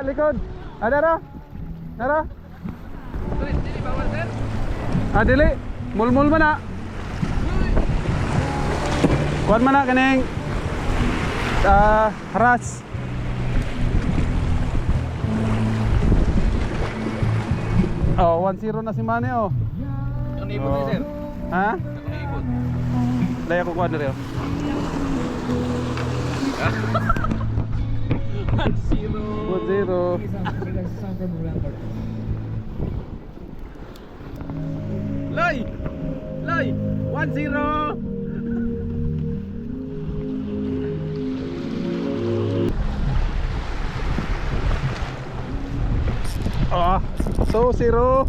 likod. Ada ra? Nara? Dili bawal sir? Dili. Mulmul man na. Kuan man na kaning haras. Oh, 1-0 na si Manny oh. Ang ibon na sir. Ha? Ang ibon. Laya ko kuan diri oh. 1-0. Lay! Lay! 1-0! Ah, 2-0.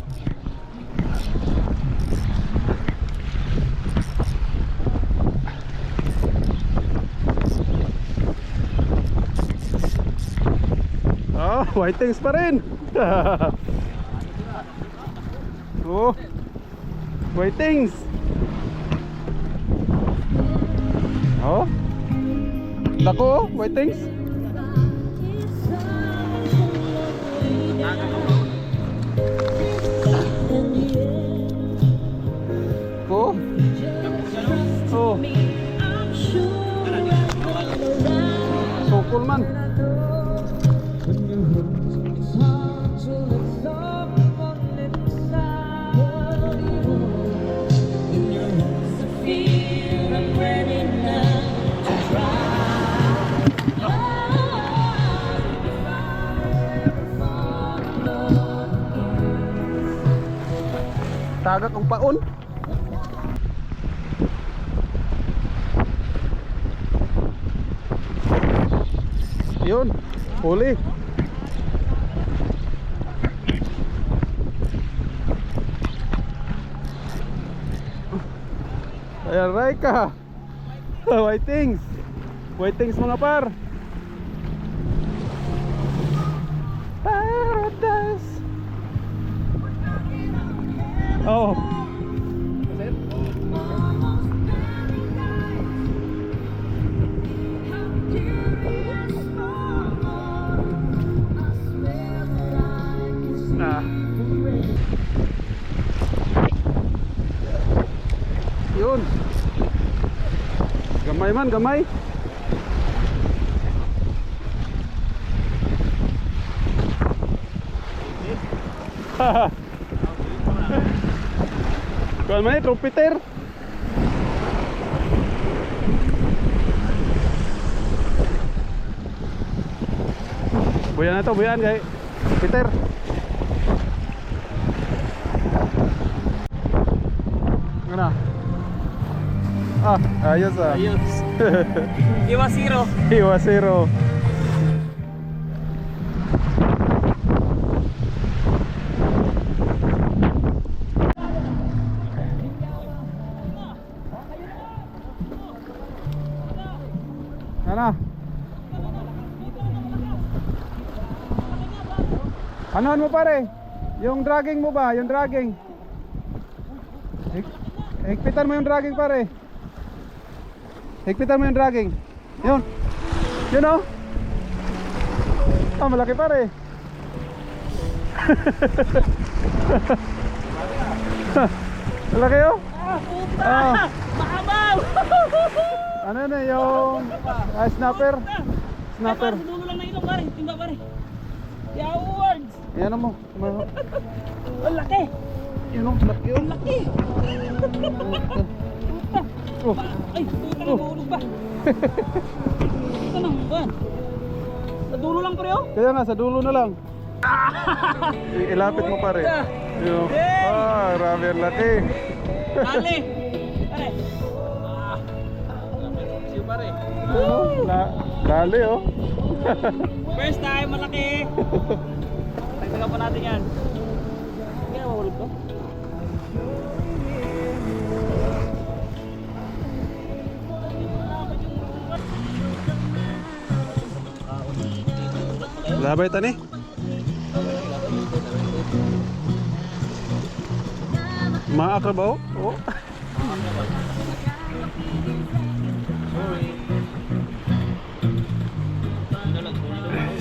Oh, whitings pa rin. Oh, whitings. Oh, dako, whitings. Oh, oh, sukul man. Tagak ang paon. Yun, huli. Ayan, Raika. Whitings. Whitings mga par. Paradise. Oh. Nah. Yun. Gamay man, gamay. Haha. Kuan man ni trumpeter. Buyan na to, buyan kay Peter. Ngana? Ah, ayos ah. Ayos. Iwa 0. Iwa 0. Ano? Anuhan mo pare? Yung dragging mo ba? Yung dragging. Higpitan mo yung dragging pare. Higpitan mo yung dragging. Yun. Yun oh. Ah, malaki pare. Malaki oh. Ah. Mahabaw! Ano na yung snapper? Snapper. Sa dulo lang na ilong pare, timba pare. Yeah, awards. Yan mo. Ang laki. Yun oh, laki oh. Ang laki. Oh. Ay, puta na mahulog ba? Ito nang ba? Sa dulo lang pare oh. Kaya nga, sa dulo na lang. Ilapit mo pare. Yun. Ah, grabe ang laki. Dali. Pare. Siyo pare. Dali oh. First time, malaki. Tagtagan pa natin yan. Hindi na mahulog to. Labay tani. Maakrab oh. Oh.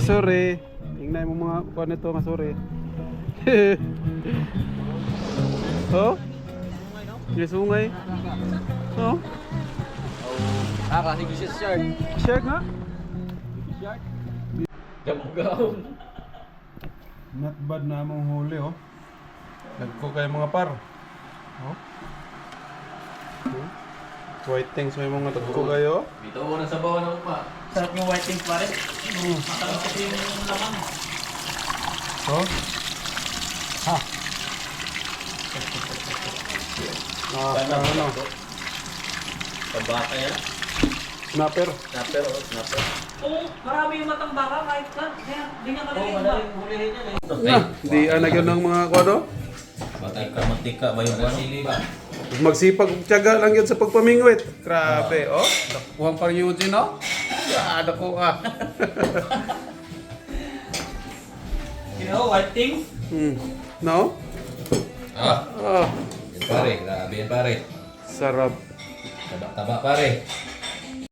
Sorry. Tingnan mo mga kuha nito nga sorry. Oh? Yes, sungay. Oh? Kasi gusto shark. Shark nga? Shark. Gamagaw. Not bad na mong huli, oh. Nagko kayo mga par. Oh? Oh? White things may mga nagko kayo. Bito ko na sa bawa ng upa. Sarap yung white things pare. Masarap kasi yung laman. Oh? Ha? Ano? Pabata yan. Snapper. Snapper o snapper. Oo, marami yung matang baka kahit ka. Kaya, di nga Oo, malaki yung madaling hulihin yan eh. Na, di anagyan ng mga kuwado. Matika ba yung sili ba? Magsipag tiyaga lang yun sa pagpamingwit. Grabe, oh. Nakuha pang Eugene, oh. Gada ko ah. You know, white things. No? Ah, Oh, yan pare. Grabe yan pare. sarap. Taba pare.